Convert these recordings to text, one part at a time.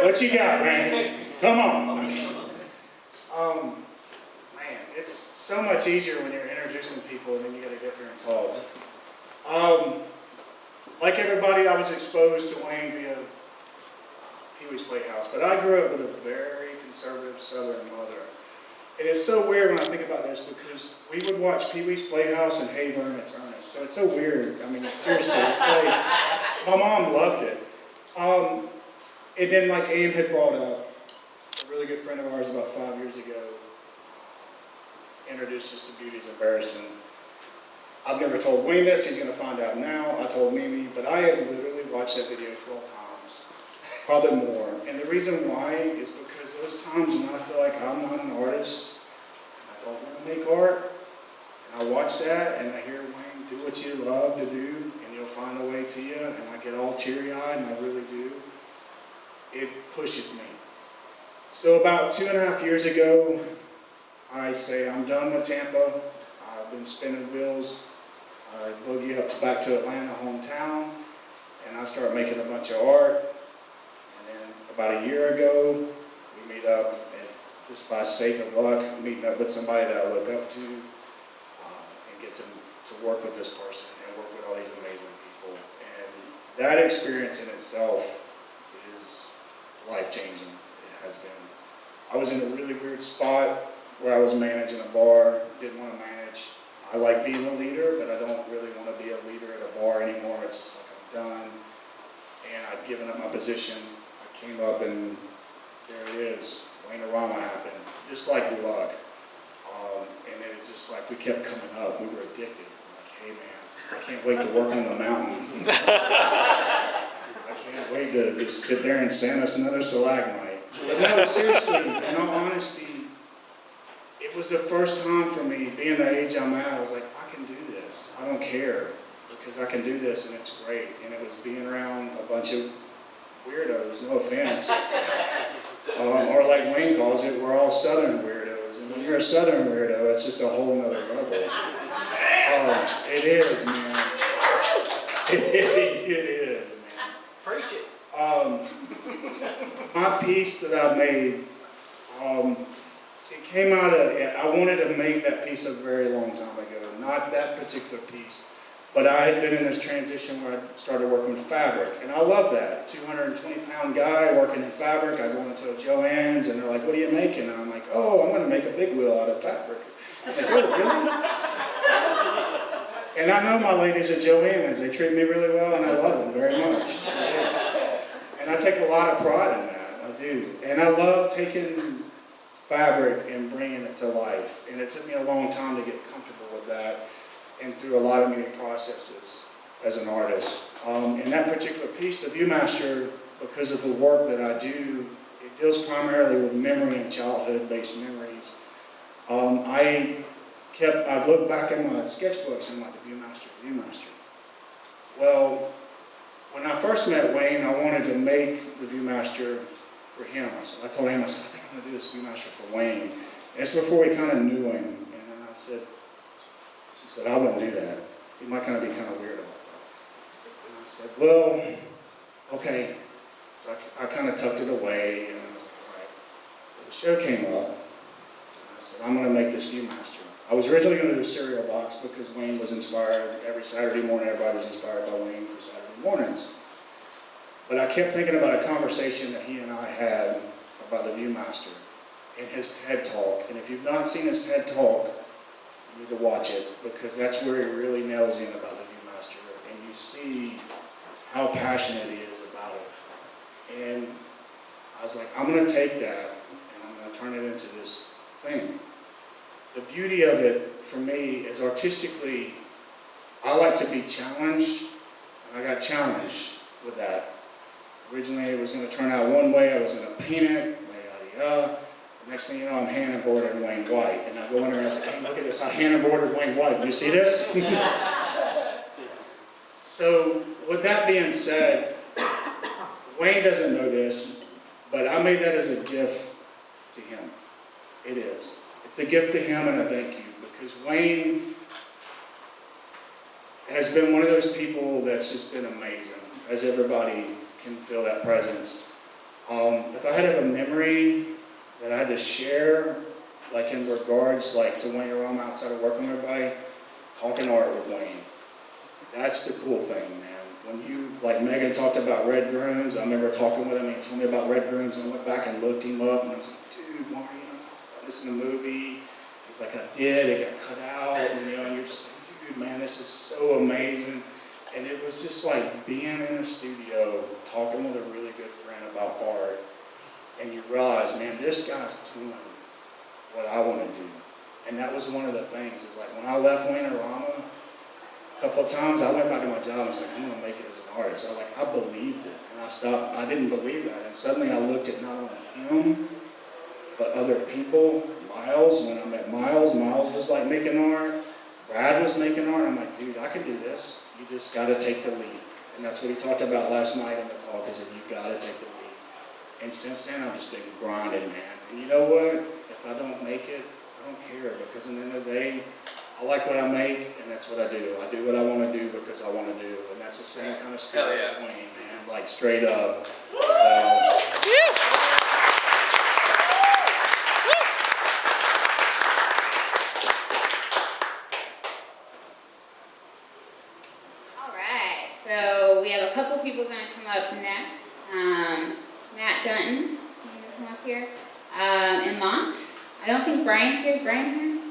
What you got, Wayne? Come on. Man, it's so much easier when you're introducing people and then you got to get there and talk. Like everybody, I was exposed to Wayne via Pee-wee's Playhouse, but I grew up with a very conservative Southern mother. And it's so weird when I think about this because we would watch Pee-wee's Playhouse and Hey Learn It's Ernest. So it's so weird. I mean, seriously, it's like, my mom loved it. And then like Aim had brought up, a really good friend of ours about 5 years ago introduced us to Beauty's Embarrassing. I've never told Wayne this, he's going to find out now. I told Mimi, but I have literally watched that video 12 times, probably more. And the reason why is because those times when I feel like I'm not an artist, and I don't want to make art, and I watch that and I hear Wayne, do what you love to do, and you'll find a way to you, and I get all teary-eyed, and I really do. It pushes me. So about 2.5 years ago, I say I'm done with Tampa. I've been spinning wheels. I boogie up back to Atlanta, hometown, and I start making a bunch of art. And then about a year ago, we meet up, and just by sake of luck, meeting up with somebody that I look up to, and get to work with this person and work with all these amazing people. And that experience in itself is life-changing. It has been. I was in a really weird spot where I was managing a bar, didn't want to manage. I like being a leader, but I don't really want to be a leader at a bar anymore. It's just like I'm done. And I'd given up my position. I came up and there it is. Wayne-O-Rama happened, just like luck. And it was just like we kept coming up. We were addicted. I'm like, hey man, I can't wait to work on the mountain. I can't wait to just sit there and sand us another stalagmite. But no, seriously, in all honesty, it was the first time for me, being the age I'm at, I was like, I can do this. I don't care, because I can do this and it's great. And it was being around a bunch of weirdos, no offense. Or like Wayne calls it, we're all Southern weirdos. And when you're a Southern weirdo, it's just a whole nother level. It is, man. It is, man. Preach it. My piece that I made, it came out of, I wanted to make that piece a very long time ago. Not that particular piece, but I had been in this transition where I started working with fabric, and I love that. 220-pound guy working in fabric. I go into a Joann's, and they're like, what are you making? And I'm like, oh, I'm going to make a big wheel out of fabric. I'm like, oh, really? And I know my ladies at Joann's. They treat me really well, and I love them very much. And I take a lot of pride in that. I do. And I love taking fabric and bringing it to life. And it took me a long time to get comfortable with that and through a lot of many processes as an artist. In that particular piece, the Viewmaster, because of the work that I do, it deals primarily with memory and childhood-based memories. I'd look back in my sketchbooks and I'm like, the Viewmaster. Well, when I first met Wayne, I wanted to make the Viewmaster for him. I told him, I said, I think I'm going to do this Viewmaster for Wayne. And it's before we kind of knew him. And then she said, I wouldn't do that. He might kind of be kind of weird about that. And I said, well, okay. So I kind of tucked it away. And I was like, all right. But the show came up. And I said, I'm going to make this Viewmaster. I was originally going to do a cereal box because Wayne was inspired. Every Saturday morning, everybody was inspired by Wayne for Saturday mornings. But I kept thinking about a conversation that he and I had about the Viewmaster in his TED Talk. And if you've not seen his TED Talk, you need to watch it because that's where he really nails in about the Viewmaster. And you see how passionate he is about it. And I was like, I'm going to take that and I'm going to turn it into this thing. The beauty of it for me is artistically, I like to be challenged, and I got challenged with that. Originally it was going to turn out one way, I was going to paint it, yada yada. The next thing you know, I'm hand embroidered Wayne White, and I go in there and I say, hey, look at this, I hand embroidered Wayne White, do you see this? So, with that being said, Wayne doesn't know this, but I made that as a gift to him. It is. It's a gift to him and a thank you, because Wayne has been one of those people that's just been amazing, as everybody can feel that presence. If I had a memory that I had to share, like in regards like to Wayne-O-Rama outside of working with everybody, talking art with Wayne. That's the cool thing, man. When you, like Megan talked about Red Grooms, I remember talking with him and he told me about Red Grooms and I went back and looked him up and I was like, dude, why are you not talking about this in the movie? He's like, I did, it got cut out, and and you're just like, dude, man, this is so amazing. And it was just like being in a studio, talking with a really good friend about art, and you realize, man, this guy's doing what I want to do. And that was one of the things, is like when I left Wayne-O-Rama, a couple of times I went back to my job and was like, I'm going to make it as an artist. I believed it, and I didn't believe that. And suddenly I looked at not only him, but other people. Miles, when I met Miles was like making art. Brad was making art. I'm like, dude, I can do this. You just got to take the lead. And that's what he talked about last night in the talk, is that you got to take the lead. And since then, I've just been grinding, man. And you know what? If I don't make it, I don't care, because at the end of the day, I like what I make, and that's what I do. I do what I want to do because I want to do. And that's the same kind of spirit as Wayne, man. Like, straight up. So we have a couple people going to come up next. Matt Dunton, you going to come up here? And Mont. I don't think Brian's here. Is Brian here?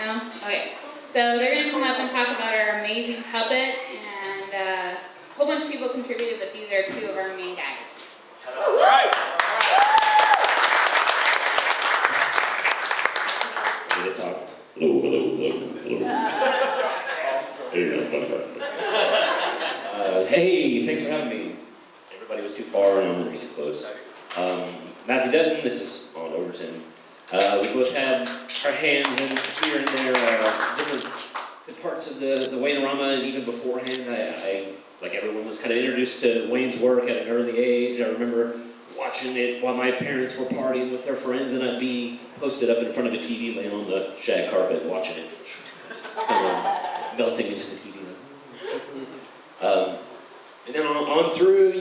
No? Okay. So they're going to come up and talk about our amazing puppet, and a whole bunch of people contributed, but these are two of our main guys. All right. Let's talk. Hello. Hey, thanks for having me. Everybody was too far and I'm too close. Matthew Dutton, this is on Overton. We both had our hands in here and there, different parts of the Wayne-O-Rama, and even beforehand, I, like everyone, was kind of introduced to Wayne's work at an early age. I remember watching it while my parents were partying with their friends, and I'd be posted up in front of a TV laying on the shag carpet watching it, kind of melting into the TV. And then on through,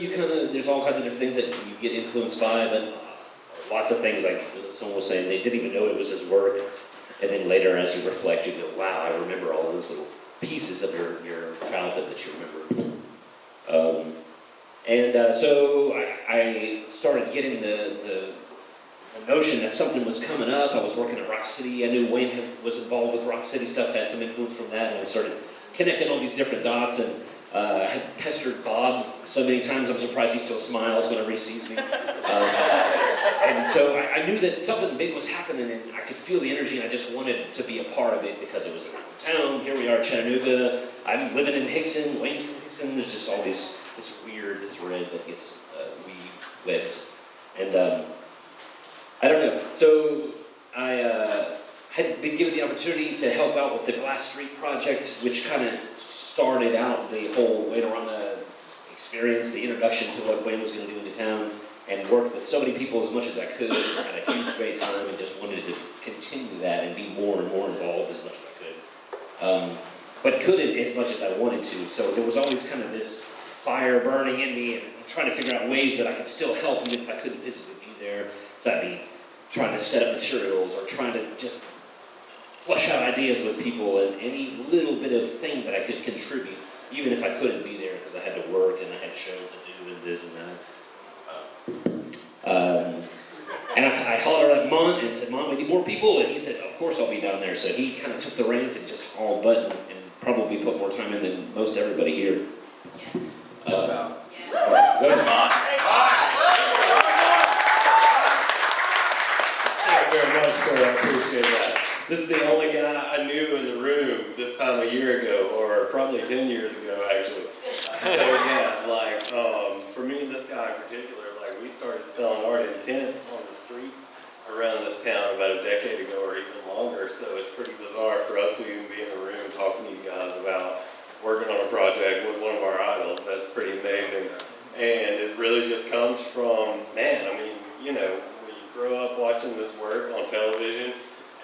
there's all kinds of different things that you get influenced by, but lots of things, like someone was saying, they didn't even know it was his work, and then later as you reflect, you go, wow, I remember all those little pieces of your childhood that you remember. So I started getting the notion that something was coming up. I was working at Rock City. I knew Wayne was involved with Rock City stuff, had some influence from that, and I started connecting all these different dots, and I had pestered Bob so many times I'm surprised he still smiles whenever he sees me. And so I knew that something big was happening, and I could feel the energy, and I just wanted to be a part of it because it was in my hometown. Here we are, Chattanooga. I'm living in Hickson. Wayne's from Hickson. There's just all this weird thread that gets webbed. And I don't know. So I had been given the opportunity to help out with the Glass Street project, which kind of started out the whole Wayne-O-Rama experience, the introduction to what Wayne was going to do in the town, and worked with so many people as much as I could. Had a huge great time and just wanted to continue that and be more and more involved as much as I could. But couldn't as much as I wanted to. So there was always kind of this fire burning in me and trying to figure out ways that I could still help even if I couldn't physically be there. So I'd be trying to set up materials or trying to just flush out ideas with people, and any little bit of thing that I could contribute, even if I couldn't be there because I had to work and I had shows to do and this and that. And I hollered at Mont and said, Mont, we need more people, and he said, of course I'll be down there. So he kind of took the reins and just hauled butt and probably put more time in than most everybody here. Just about. All right, go ahead. Thank you very much, sir. I appreciate that. This is the only guy I knew in the room this time a year ago, or probably 10 years ago, actually. So yeah, like, for me, this guy in particular, like, we started selling art in tents on the street around this town about a decade ago or even longer, so it's pretty bizarre for us to even be in the room talking to you guys about working on a project with one of our idols. That's pretty amazing. And it really just comes from, man, I mean, you know, when you grow up watching this work on television,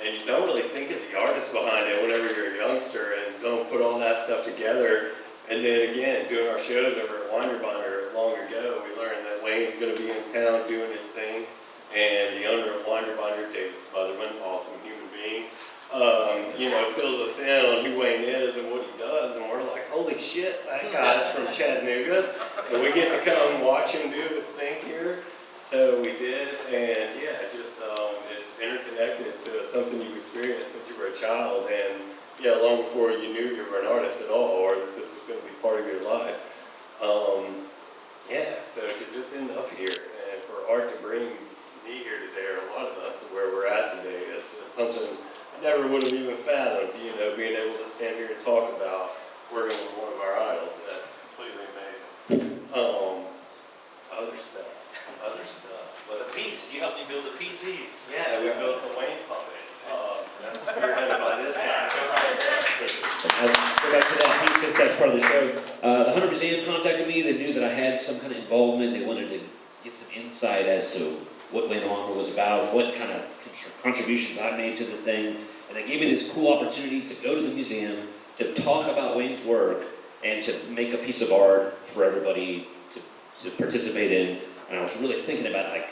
and you don't really think of the artist behind it whenever you're a youngster and don't put all that stuff together. And then again, doing our shows over at Winder Binder long ago, we learned that Wayne's he's going to be in town doing his thing. And the owner of Winder Binder, David Smotherman, awesome human being, you know, fills us in on who Wayne is and what he does, and we're like, holy shit, that guy's from Chattanooga, and we get to come watch him do his thing here. So we did, and yeah, just it's interconnected to something you've experienced since you were a child, and yeah, long before you knew you were an artist at all, or that this was going to be part of your life. Yeah, so to just end up here, and for art to bring me here today, or a lot of us to where we're at today, is just something I never would have even fathomed, you know, being able to stand here and talk about working with one of our idols. That's completely amazing. Other stuff. Well, the piece, you helped me build a piece. Yeah, we built the Wayne puppet. That's spearheaded by this guy. I'll go back to that piece since that's part of the show. The Hunter Museum contacted me. They knew that I had some kind of involvement. They wanted to get some insight as to what Wayne-O-Rama was about, what kind of contributions I made to the thing. And they gave me this cool opportunity to go to the museum, to talk about Wayne's work, and to make a piece of art for everybody to participate in. And I was really thinking about, like,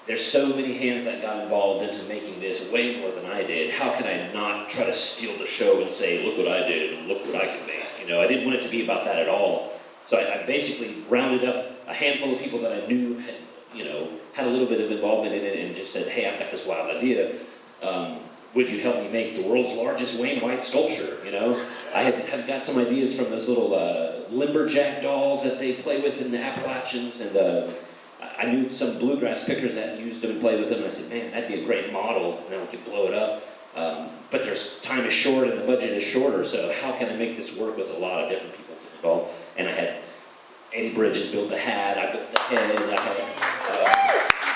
there's so many hands that got involved into making this way more than I did. How can I not try to steal the show and say, look what I did, and look what I can make? You know, I didn't want it to be about that at all. So I basically rounded up a handful of people that I knew had, you know, had a little bit of involvement in it, and just said, hey, I've got this wild idea. Would you help me make the world's largest Wayne White sculpture? You know, I have got some ideas from those little lumberjack dolls that they play with in the Appalachians, and I knew some bluegrass pickers that used them and played with them, and I said, man, that'd be a great model, and then we could blow it up. But time is short and the budget is shorter, so how can I make this work with a lot of different people involved? And I had Eddie Bridges build the hat, I built the head, I had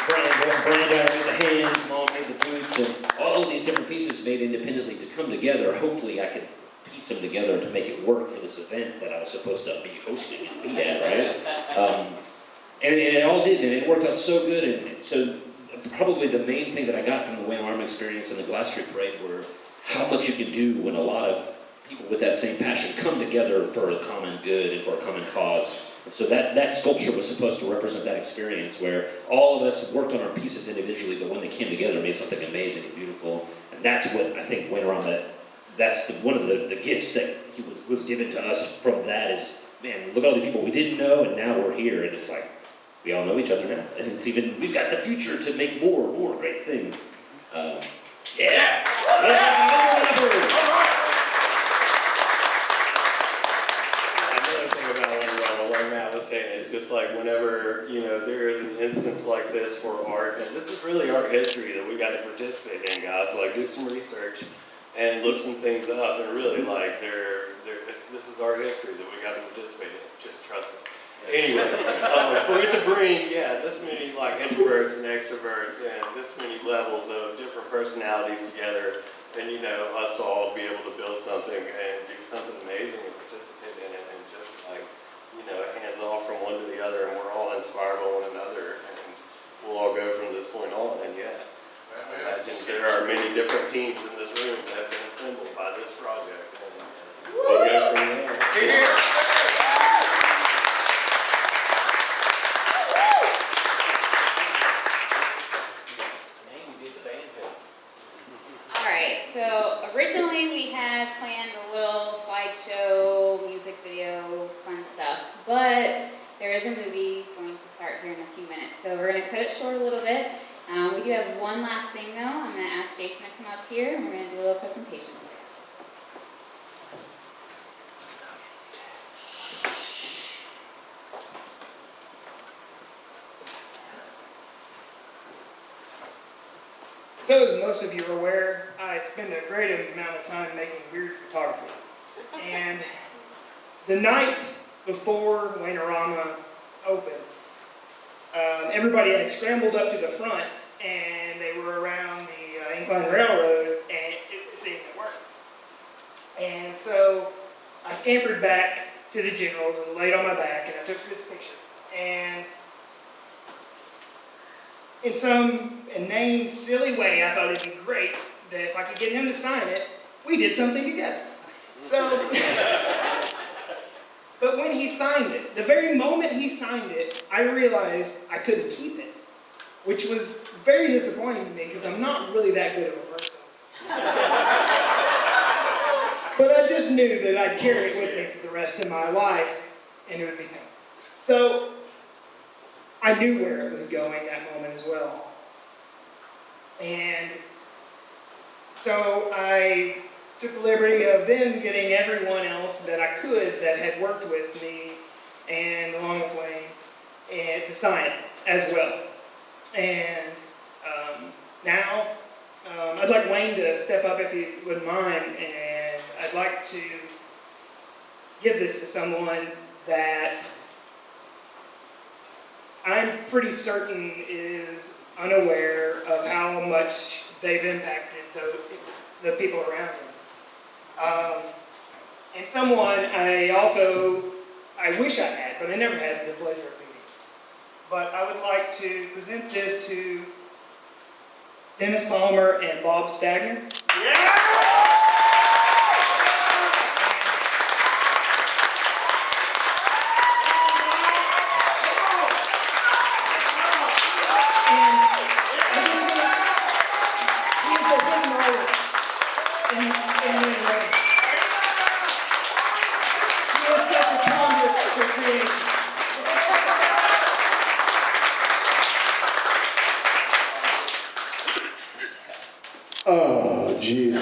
Brand made the hands, Mom made the boots, and all of these different pieces made independently to come together. Hopefully I could piece them together to make it work for this event that I was supposed to be hosting and be at, right? And it all did, and it worked out so good. And so probably the main thing that I got from the Wayne-O-Rama experience and the Glass Street Parade were how much you can do when a lot of people with that same passion come together for a common good and for a common cause. And so that sculpture was supposed to represent that experience where all of us worked on our pieces individually, but when they came together, made something amazing and beautiful. And that's what I think Wayne-O-Rama, that's one of the gifts that he was given to us from that is, man, look at all the people we didn't know, and now we're here, and it's like, we all know each other now. And it's even, we've got the future to make more great things. Yeah! Another thing about Wayne-O-Rama, like Matt was saying, is just like whenever, you know, there is an instance like this for art, and this is really art history that we got to participate in, guys. So, like, do some research and look some things up, and really, like, this is art history that we got to participate in. Just trust me. Anyway, for it to bring, this many like introverts and extroverts and this many levels of different personalities together, and you know, us all be able to build something and do something amazing and participate in it, and just like, you know, hands off from one to the other, and we're all inspired by one another, and we'll all go from this point on. And I imagine there are many different teams in this room that have been assembled by this project, and we'll go from there. So originally we had planned a little slideshow, music video, fun stuff, but there is a movie going to start here in a few minutes, so we're going to cut it short a little bit. We do have one last thing though. I'm going to ask Jason to come up here and we're going to do a little presentation for you. So as most of you are aware, I spend a great amount of time making weird photography. And the night before Wayne-O-Rama opened, everybody had scrambled up to the front and they were around the Incline Railroad and it seemed to work. And so I scampered back to the generals and laid on my back and I took this picture. And in some inane, silly way, I thought it'd be great that if I could get him to sign it, we did something together. So, but when he signed it, the very moment he signed it, I I realized I couldn't keep it, which was very disappointing to me because I'm not really that good of a person. But I just knew that I'd carry it with me for the rest of my life, and it would be painful. So I knew where it was going that moment as well. And so I took the liberty of then getting everyone else that I could that had worked with me and along with Wayne and to sign it as well. And now I'd like Wayne to step up if he wouldn't mind, and I'd like to give this to someone that I'm pretty certain is unaware of how much they've impacted the people around him. And someone I wish I had, but I never had the pleasure of meeting. But I would like to present this to Dennis Palmer and Bob Stagner. Oh, jeez.